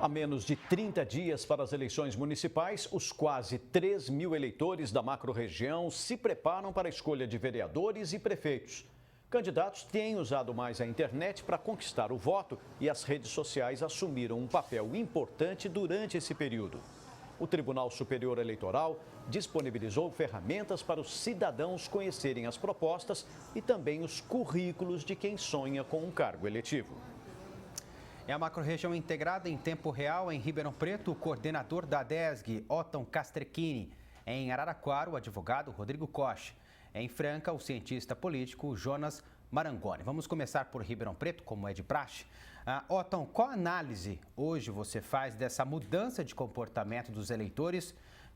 A menos de 30 dias para as eleições municipais, os quase 3 mil eleitores da macro-região se preparam para a escolha de vereadores e prefeitos. Candidatos têm usado mais a internet para conquistar o voto e as redes sociais assumiram um papel importante durante esse período. O Tribunal Superior Eleitoral disponibilizou ferramentas para os cidadãos conhecerem as propostas e também os currículos de quem sonha com um cargo eletivo. É a macro-região integrada em tempo real em Ribeirão Preto, o coordenador da ADESG, Otton Castrecchini. Em Araraquara, o advogado Rodrigo Koch. Em Franca, o cientista político Jonas Marangoni. Vamos começar por Ribeirão Preto, como é de praxe. Otton, qual análise hoje você faz dessa mudança de comportamento dos eleitores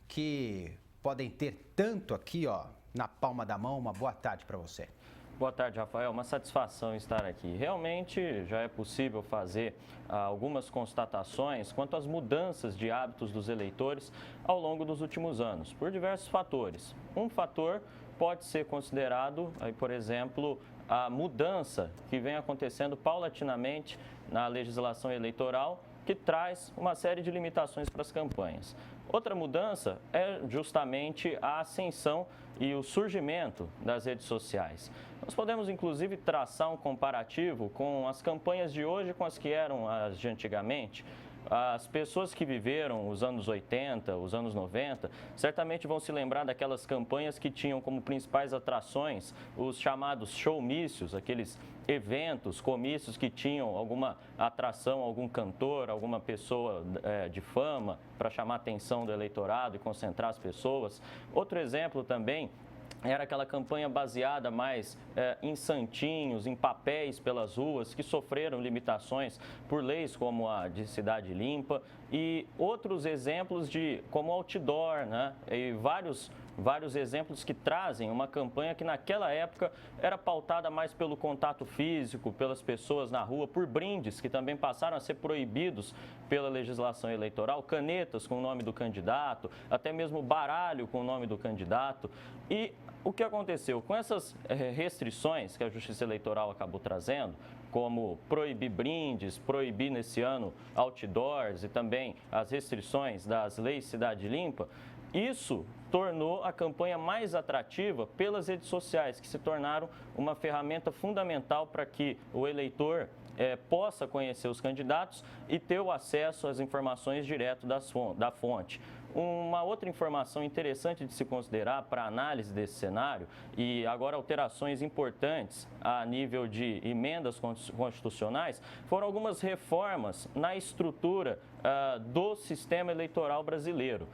que podem ter tanto aqui, na palma da mão? Uma boa tarde para você. Boa tarde, Rafael. Uma satisfação estar aqui. Realmente já é possível fazer algumas constatações quanto às mudanças de hábitos dos eleitores ao longo dos últimos anos, por diversos fatores. Um fator pode ser considerado, por exemplo, a mudança que vem acontecendo paulatinamente na legislação eleitoral, que traz uma série de limitações para as campanhas. Outra mudança é justamente a ascensão e o surgimento das redes sociais. Nós podemos, inclusive, traçar um comparativo com as campanhas de hoje com as que eram as de antigamente. As pessoas que viveram os anos 80, os anos 90, certamente vão se lembrar daquelas campanhas que tinham como principais atrações os chamados showmícios, aqueles eventos, comícios que tinham alguma atração, algum cantor, alguma pessoa de fama para chamar a atenção do eleitorado e concentrar as pessoas. Outro exemplo também era aquela campanha baseada mais em santinhos, em papéis pelas ruas, que sofreram limitações por leis como a de Cidade Limpa e outros exemplos como outdoor, né? E vários exemplos que trazem uma campanha que naquela época era pautada mais pelo contato físico, pelas pessoas na rua, por brindes que também passaram a ser proibidos pela legislação eleitoral, canetas com o nome do candidato, até mesmo baralho com o nome do candidato. E o que aconteceu? Com essas restrições que a Justiça Eleitoral acabou trazendo, como proibir brindes, proibir nesse ano outdoors e também as restrições das leis Cidade Limpa, isso tornou a campanha mais atrativa pelas redes sociais, que se tornaram uma ferramenta fundamental para que o eleitor possa conhecer os candidatos e ter o acesso às informações direto da fonte. Uma outra informação interessante de se considerar para a análise desse cenário, e agora alterações importantes a nível de emendas constitucionais, foram algumas reformas na estrutura do sistema eleitoral brasileiro.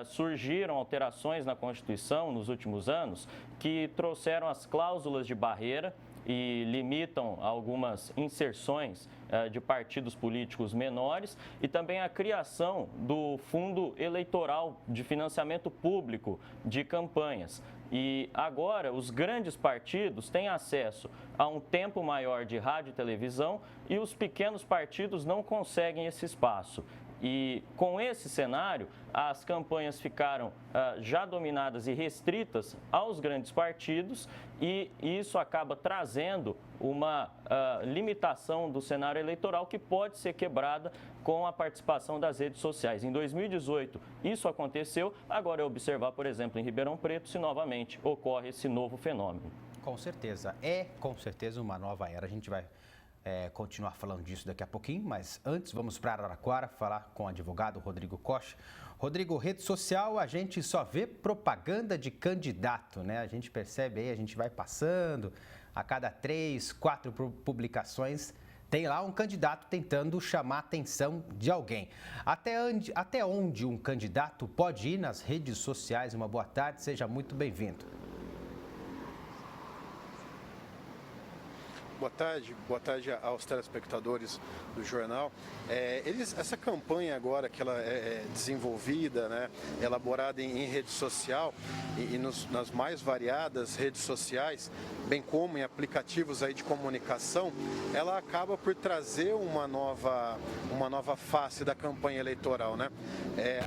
Surgiram alterações na Constituição nos últimos anos que trouxeram as cláusulas de barreira e limitam algumas inserções de partidos políticos menores e também a criação do Fundo Eleitoral de Financiamento Público de Campanhas. E agora os grandes partidos têm acesso a um tempo maior de rádio e televisão e os pequenos partidos não conseguem esse espaço. E com esse cenário, as campanhas ficaram já dominadas e restritas aos grandes partidos e isso acaba trazendo uma limitação do cenário eleitoral que pode ser quebrada com a participação das redes sociais. Em 2018, isso aconteceu. Agora é observar, por exemplo, em Ribeirão Preto, se novamente ocorre esse novo fenômeno. Com certeza. Com certeza uma nova era. A gente vai continuar falando disso daqui a pouquinho, mas antes vamos para Araraquara falar com o advogado Rodrigo Koch. Rodrigo, rede social, a gente só vê propaganda de candidato, né? A gente percebe aí, a gente vai passando, a cada 3, 4 publicações tem lá um candidato tentando chamar a atenção de alguém. Até onde um candidato pode ir nas redes sociais? Uma boa tarde, seja muito bem-vindo. Boa tarde aos telespectadores do jornal. Essa campanha agora que ela é desenvolvida, né, elaborada em rede social e nas mais variadas redes sociais, bem como em aplicativos aí de comunicação, ela acaba por trazer uma nova face da campanha eleitoral, né?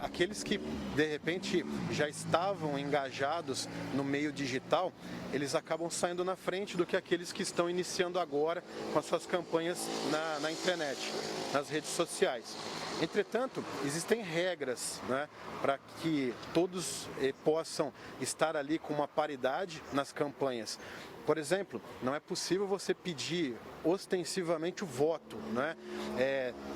Aqueles que de repente já estavam engajados no meio digital, eles acabam saindo na frente do que aqueles que estão iniciando agora com as suas campanhas na internet, nas redes sociais. Entretanto, existem regras, né, para que todos possam estar ali com uma paridade nas campanhas. Por exemplo, não é possível você pedir ostensivamente o voto, né?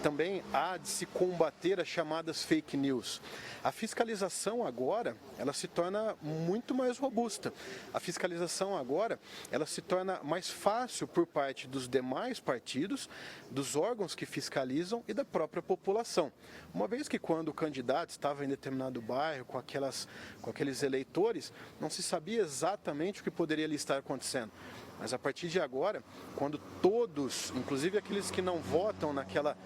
Também há de se combater as chamadas fake news. A fiscalização agora, ela se torna muito mais robusta. A fiscalização agora, ela se torna mais fácil por parte dos demais partidos, dos órgãos que fiscalizam e da própria população. Uma vez que quando o candidato estava em determinado bairro com aqueles eleitores, não se sabia exatamente o que poderia ali estar acontecendo. Mas a partir de agora, quando todos, inclusive aqueles que não votam naquela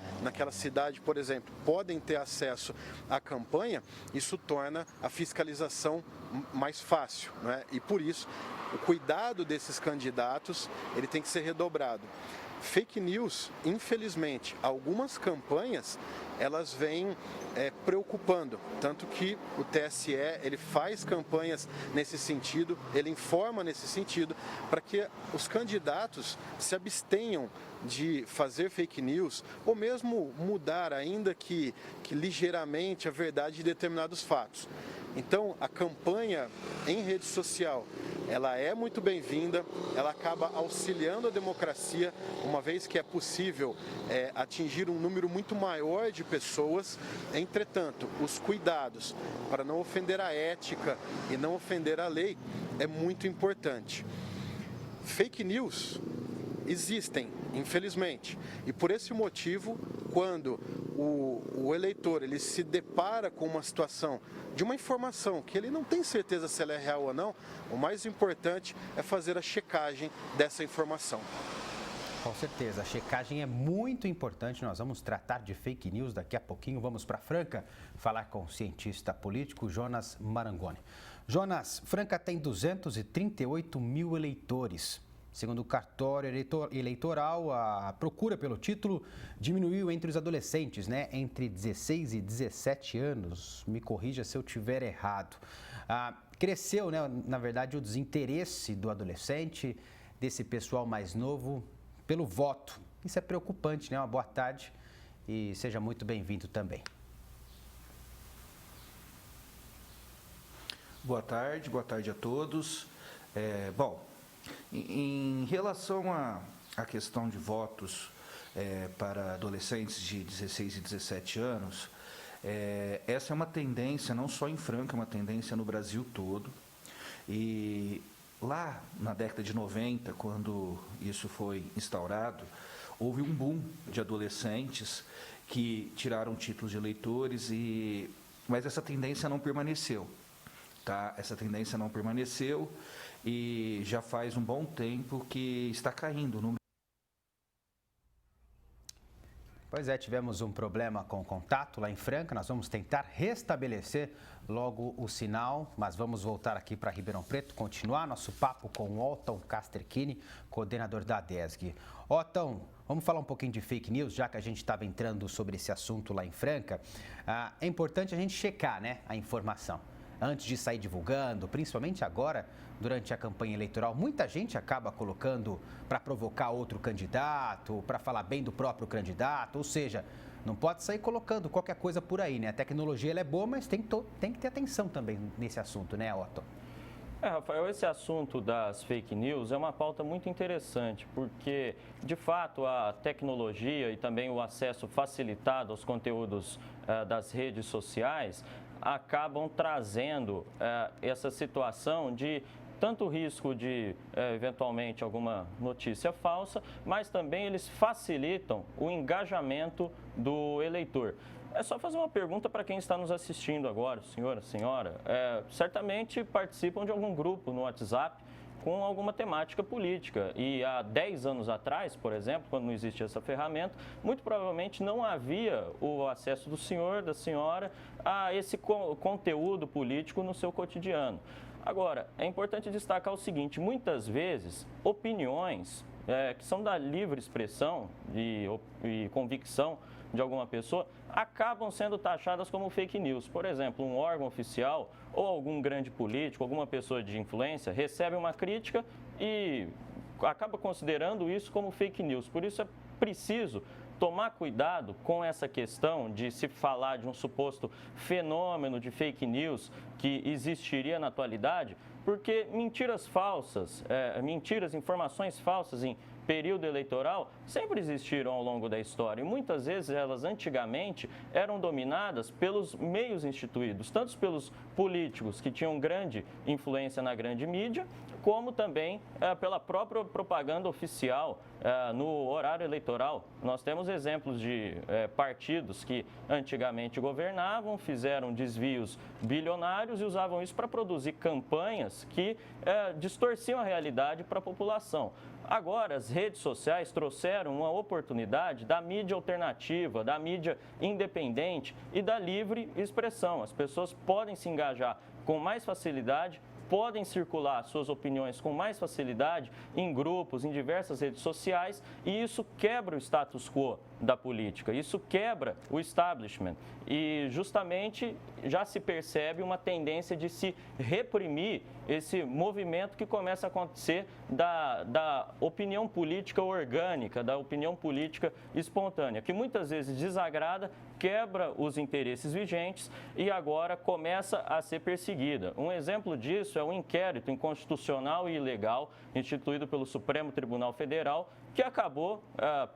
cidade, por exemplo, podem ter acesso à campanha, isso torna a fiscalização mais fácil, né? E por isso, o cuidado desses candidatos, ele tem que ser redobrado. Fake news, infelizmente, algumas campanhas, elas vêm preocupando, tanto que o TSE, ele faz campanhas nesse sentido, ele informa nesse sentido, para que os candidatos se abstenham de fazer fake news, ou mesmo mudar, ainda que ligeiramente, a verdade de determinados fatos. Então, a campanha em rede social, ela é muito bem-vinda, ela acaba auxiliando a democracia, uma vez que é possível atingir um número muito maior de pessoas. Entretanto, os cuidados para não ofender a ética e não ofender a lei é muito importante. Fake news existem, infelizmente, e por esse motivo, quando o eleitor ele se depara com uma situação de uma informação que ele não tem certeza se ela é real ou não, o mais importante é fazer a checagem dessa informação. Com certeza, a checagem é muito importante. Nós vamos tratar de fake news daqui a pouquinho. Vamos para Franca falar com o cientista político Jonas Marangoni. Jonas, Franca tem 238 mil eleitores. Segundo o cartório eleitoral, a procura pelo título diminuiu entre os adolescentes, né? Entre 16 e 17 anos. Me corrija se eu estiver errado. Cresceu, né, na verdade, o desinteresse do adolescente, desse pessoal mais novo, pelo voto. Isso é preocupante, né? Uma boa tarde e seja muito bem-vindo também. Boa tarde a todos. Em relação à questão de votos para adolescentes de 16 e 17 anos, essa é uma tendência não só em Franca, é uma tendência no Brasil todo. E lá na década de 90, quando isso foi instaurado, houve um boom de adolescentes que tiraram títulos de eleitores, mas essa tendência não permaneceu. Tá? Essa tendência não permaneceu e já faz um bom tempo que está caindo o número. Pois é, tivemos um problema com o contato lá em Franca. Nós vamos tentar restabelecer logo o sinal, mas vamos voltar aqui para Ribeirão Preto, continuar nosso papo com o Otton Casterchini, coordenador da ADESG. Otton, vamos falar um pouquinho de fake news, já que a gente estava entrando sobre esse assunto lá em Franca. É importante a gente checar, né, a informação antes de sair divulgando, principalmente agora, durante a campanha eleitoral. Muita gente acaba colocando para provocar outro candidato, para falar bem do próprio candidato, ou seja, não pode sair colocando qualquer coisa por aí, né? A tecnologia ela é boa, mas tem que ter atenção também nesse assunto, né, Otton? Rafael, esse assunto das fake news é uma pauta muito interessante, porque, de fato, a tecnologia e também o acesso facilitado aos conteúdos das redes sociais acabam trazendo essa situação de tanto risco de, eventualmente, alguma notícia falsa, mas também eles facilitam o engajamento do eleitor. É só fazer uma pergunta para quem está nos assistindo agora, senhora. Certamente participam de algum grupo no WhatsApp com alguma temática política. E há 10 anos atrás, por exemplo, quando não existia essa ferramenta, muito provavelmente não havia o acesso do senhor, da senhora, a esse conteúdo político no seu cotidiano. Agora, é importante destacar o seguinte: muitas vezes, opiniões que são da livre expressão e convicção de alguma pessoa, acabam sendo taxadas como fake news. Por exemplo, um órgão oficial ou algum grande político, alguma pessoa de influência, recebe uma crítica e acaba considerando isso como fake news. Por isso é preciso tomar cuidado com essa questão de se falar de um suposto fenômeno de fake news que existiria na atualidade, porque mentiras falsas, informações falsas em período eleitoral sempre existiram ao longo da história e muitas vezes elas antigamente eram dominadas pelos meios instituídos, tanto pelos políticos que tinham grande influência na grande mídia, como também pela própria propaganda oficial no horário eleitoral. Nós temos exemplos de partidos que antigamente governavam, fizeram desvios bilionários e usavam isso para produzir campanhas que distorciam a realidade para a população. Agora, as redes sociais trouxeram uma oportunidade da mídia alternativa, da mídia independente e da livre expressão. As pessoas podem se engajar com mais facilidade, podem circular suas opiniões com mais facilidade em grupos, em diversas redes sociais, e isso quebra o status quo da política, isso quebra o establishment. E justamente já se percebe uma tendência de se reprimir esse movimento que começa a acontecer da opinião política orgânica, da opinião política espontânea, que muitas vezes desagrada, quebra os interesses vigentes e agora começa a ser perseguida. Um exemplo disso é o inquérito inconstitucional e ilegal instituído pelo Supremo Tribunal Federal, que acabou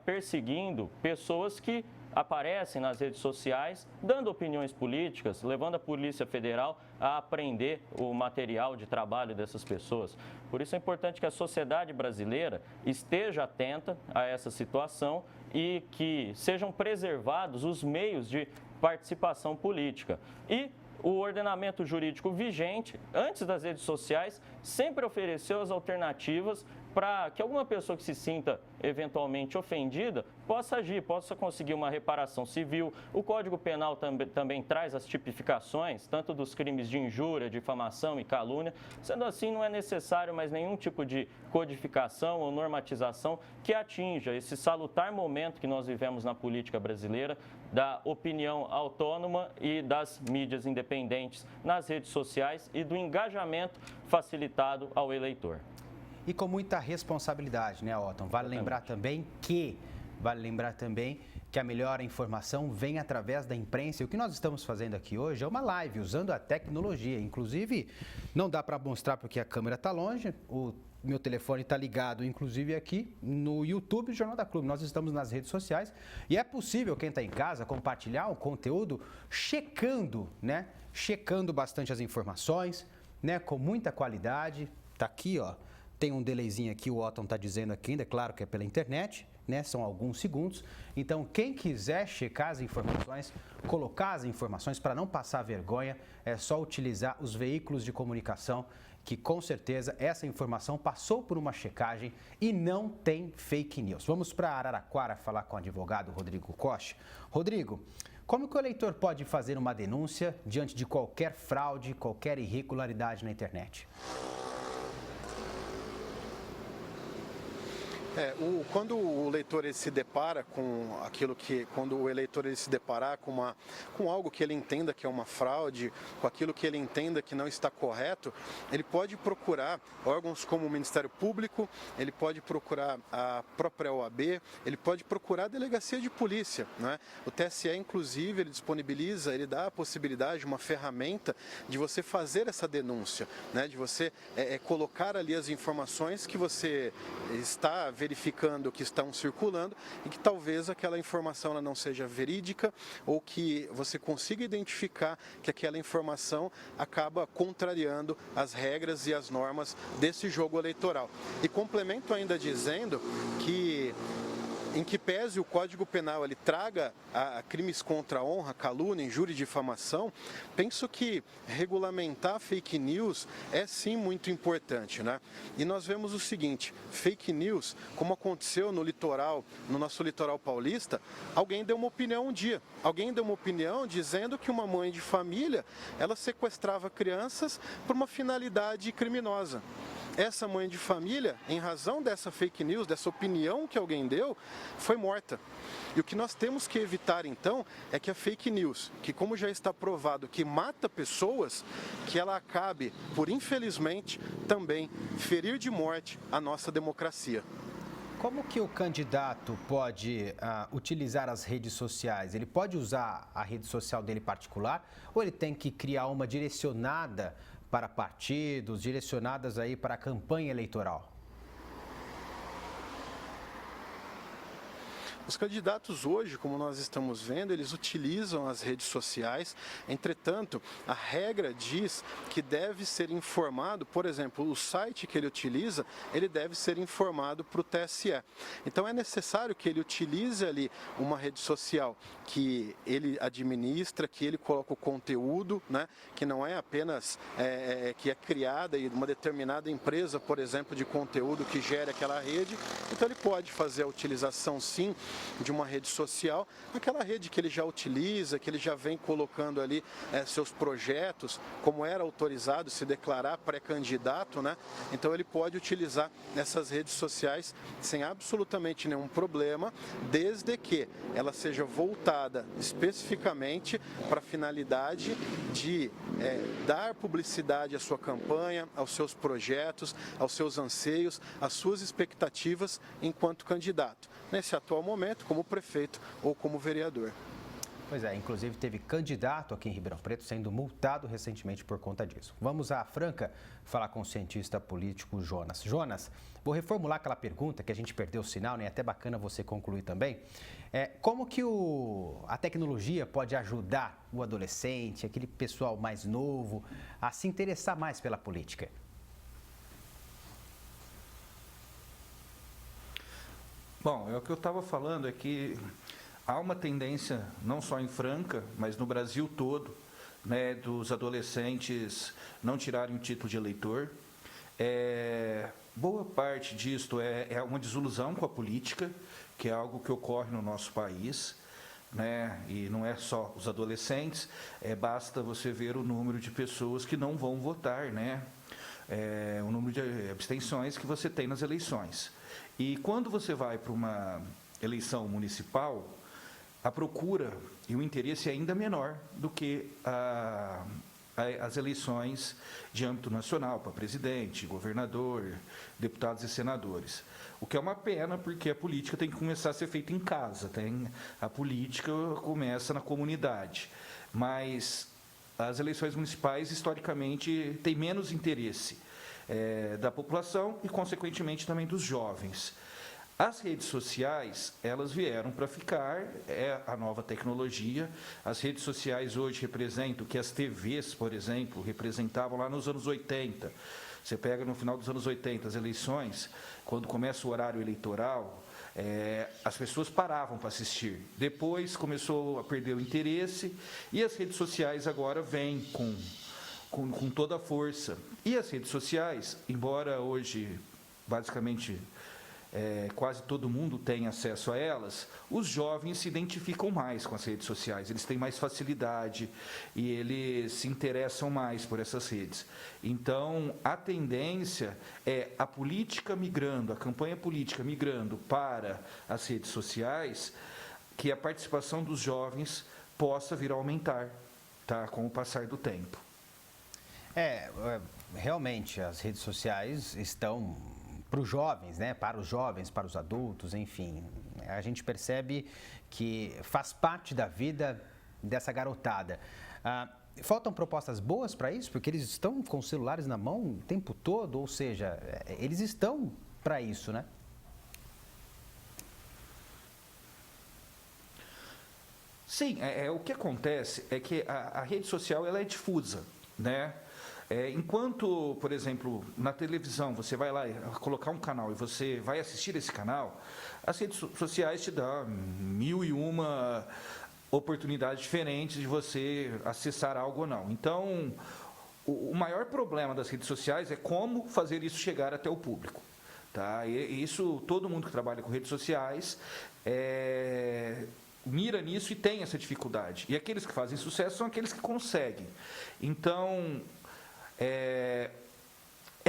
perseguindo pessoas que aparecem nas redes sociais, dando opiniões políticas, levando a Polícia Federal a apreender o material de trabalho dessas pessoas. Por isso é importante que a sociedade brasileira esteja atenta a essa situação e que sejam preservados os meios de participação política. E o ordenamento jurídico vigente, antes das redes sociais, sempre ofereceu as alternativas para que alguma pessoa que se sinta eventualmente ofendida possa agir, possa conseguir uma reparação civil. O Código Penal também traz as tipificações, tanto dos crimes de injúria, difamação e calúnia. Sendo assim, não é necessário mais nenhum tipo de codificação ou normatização que atinja esse salutar momento que nós vivemos na política brasileira, da opinião autônoma e das mídias independentes nas redes sociais e do engajamento facilitado ao eleitor. E com muita responsabilidade, né, Otton? Vale lembrar também que a melhor informação vem através da imprensa. E o que nós estamos fazendo aqui hoje é uma live usando a tecnologia. Inclusive, não dá para mostrar porque a câmera está longe. O meu telefone está ligado, inclusive, aqui no YouTube do Jornal da Clube. Nós estamos nas redes sociais e é possível quem está em casa compartilhar o conteúdo checando, né? Checando bastante as informações, né? Com muita qualidade. Está aqui, ó. Tem um delayzinho aqui, o Otton está dizendo aqui ainda, é claro que é pela internet, né? São alguns segundos. Então, quem quiser checar as informações, colocar as informações para não passar vergonha, é só utilizar os veículos de comunicação, que com certeza essa informação passou por uma checagem e não tem fake news. Vamos para Araraquara falar com o advogado Rodrigo Koch. Rodrigo, como que o eleitor pode fazer uma denúncia diante de qualquer fraude, qualquer irregularidade na internet? Quando o eleitor ele se depara com quando o eleitor ele se deparar com algo que ele entenda que é uma fraude, com aquilo que ele entenda que não está correto, ele pode procurar órgãos como o Ministério Público, ele pode procurar a própria OAB, ele pode procurar a delegacia de polícia, né? O TSE, inclusive, ele dá a possibilidade, uma ferramenta de você fazer essa denúncia, né? De você colocar ali as informações que você está verificando que estão circulando e que talvez aquela informação ela não seja verídica ou que você consiga identificar que aquela informação acaba contrariando as regras e as normas desse jogo eleitoral. E complemento ainda dizendo que em que pese o Código Penal ele traga a crimes contra a honra, calúnia, injúria e difamação, penso que regulamentar fake news é sim muito importante, né? E nós vemos o seguinte, fake news, como aconteceu no nosso litoral paulista, alguém deu uma opinião um dia, alguém deu uma opinião dizendo que uma mãe de família, ela sequestrava crianças por uma finalidade criminosa. essa mãe de família, em razão dessa fake news, dessa opinião que alguém deu, foi morta. E o que nós temos que evitar, então, é que a fake news, que como já está provado que mata pessoas, que ela acabe, por infelizmente, também ferir de morte a nossa democracia. Como que o candidato pode utilizar as redes sociais? Ele pode usar a rede social dele particular ou ele tem que criar uma direcionada para partidos, direcionadas aí para a campanha eleitoral? Os candidatos hoje, como nós estamos vendo, eles utilizam as redes sociais. Entretanto, a regra diz que deve ser informado, por exemplo, o site que ele utiliza, ele deve ser informado para o TSE. Então é necessário que ele utilize ali uma rede social que ele administra, que ele coloca o conteúdo, né, que não é apenas que é criada em uma determinada empresa, por exemplo, de conteúdo que gere aquela rede. Então ele pode fazer a utilização, sim, de uma rede social, aquela rede que ele já utiliza, que ele já vem colocando ali seus projetos, como era autorizado se declarar pré-candidato, né? Então ele pode utilizar essas redes sociais sem absolutamente nenhum problema, desde que ela seja voltada especificamente para a finalidade de dar publicidade à sua campanha, aos seus projetos, aos seus anseios, às suas expectativas enquanto candidato. Nesse atual momento, como prefeito ou como vereador. Pois é, inclusive teve candidato aqui em Ribeirão Preto sendo multado recentemente por conta disso. Vamos à Franca falar com o cientista político Jonas. Jonas, vou reformular aquela pergunta que a gente perdeu o sinal, né? É até bacana você concluir também. Como que a tecnologia pode ajudar o adolescente, aquele pessoal mais novo, a se interessar mais pela política? Bom, o que eu estava falando é que há uma tendência, não só em Franca, mas no Brasil todo, né, dos adolescentes não tirarem o título de eleitor. Boa parte disto é uma desilusão com a política, que é algo que ocorre no nosso país, né, e não é só os adolescentes, basta você ver o número de pessoas que não vão votar, né, o número de abstenções que você tem nas eleições. E quando você vai para uma eleição municipal, a procura e o interesse é ainda menor do que as eleições de âmbito nacional, para presidente, governador, deputados e senadores. O que é uma pena, porque a política tem que começar a ser feita em casa, a política começa na comunidade. Mas as eleições municipais, historicamente, têm menos interesse da população e, consequentemente, também dos jovens. As redes sociais, elas vieram para ficar, é a nova tecnologia. As redes sociais hoje representam o que as TVs, por exemplo, representavam lá nos anos 80. Você pega no final dos anos 80 as eleições, quando começa o horário eleitoral, as pessoas paravam para assistir. Depois começou a perder o interesse e as redes sociais agora vêm com toda a força. E as redes sociais, embora hoje, basicamente, quase todo mundo tem acesso a elas, os jovens se identificam mais com as redes sociais, eles têm mais facilidade e eles se interessam mais por essas redes. Então, a tendência é a política migrando, a campanha política migrando para as redes sociais, que a participação dos jovens possa vir a aumentar, tá, com o passar do tempo. Realmente, as redes sociais estão para os jovens, né? Para os jovens, para os adultos, enfim. A gente percebe que faz parte da vida dessa garotada. Faltam propostas boas para isso? Porque eles estão com os celulares na mão o tempo todo, ou seja, eles estão para isso, né? Sim, o que acontece é que a rede social ela é difusa, né? Enquanto, por exemplo, na televisão, você vai lá colocar um canal e você vai assistir esse canal, as redes sociais te dão 1001 oportunidades diferentes de você acessar algo ou não. Então, o maior problema das redes sociais é como fazer isso chegar até o público. Tá? E isso, todo mundo que trabalha com redes sociais mira nisso e tem essa dificuldade. E aqueles que fazem sucesso são aqueles que conseguem. Então, é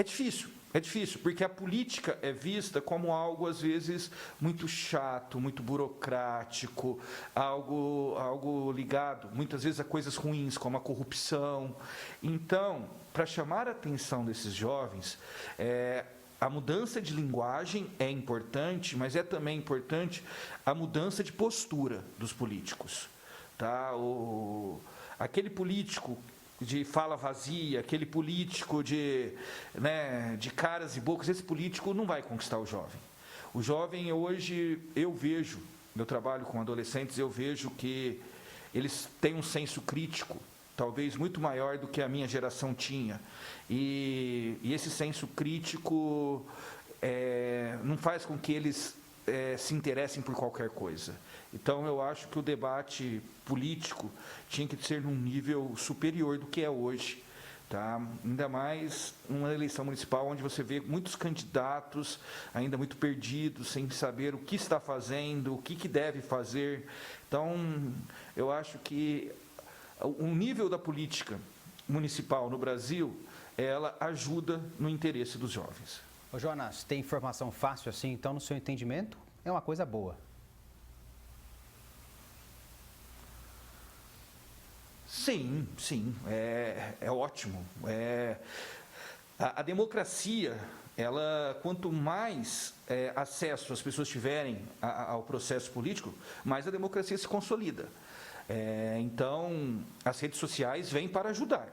difícil, É difícil, porque a política é vista como algo, às vezes, muito chato, muito burocrático, algo ligado, muitas vezes, a coisas ruins, como a corrupção. Então, para chamar a atenção desses jovens, a mudança de linguagem é importante, mas é também importante a mudança de postura dos políticos. Tá? Aquele político de fala vazia, aquele político de caras e bocas, esse político não vai conquistar o jovem. O jovem hoje, eu trabalho com adolescentes, eu vejo que eles têm um senso crítico, talvez muito maior do que a minha geração tinha. E esse senso crítico não faz com que eles se interessem por qualquer coisa. Então, eu acho que o debate político tinha que ser num nível superior do que é hoje. Tá? Ainda mais uma eleição municipal onde você vê muitos candidatos ainda muito perdidos, sem saber o que está fazendo, o que deve fazer. Então, eu acho que o nível da política municipal no Brasil, ela ajuda no interesse dos jovens. Ô Jonas, tem informação fácil assim, então, no seu entendimento, é uma coisa boa. Sim, é ótimo. A democracia, quanto mais acesso as pessoas tiverem ao processo político, mais a democracia se consolida. Então, as redes sociais vêm para ajudar.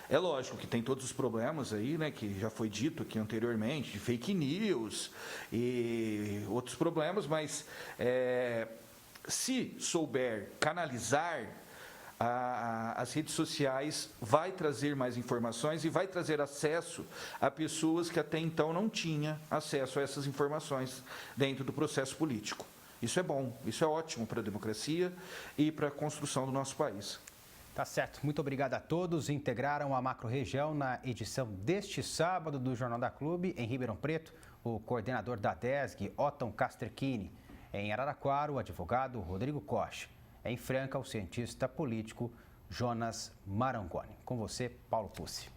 É lógico que tem todos os problemas aí, né, que já foi dito aqui anteriormente, de fake news e outros problemas, mas se souber canalizar, as redes sociais vai trazer mais informações e vai trazer acesso a pessoas que até então não tinham acesso a essas informações dentro do processo político. Isso é bom, isso é ótimo para a democracia e para a construção do nosso país. Tá certo. Muito obrigado a todos. Integraram a Macro-Região na edição deste sábado do Jornal da Clube. Em Ribeirão Preto, o coordenador da DESG, Otton Casterchini. Em Araraquara, o advogado Rodrigo Koch. Em Franca, o cientista político Jonas Marangoni. Com você, Paulo Pucci.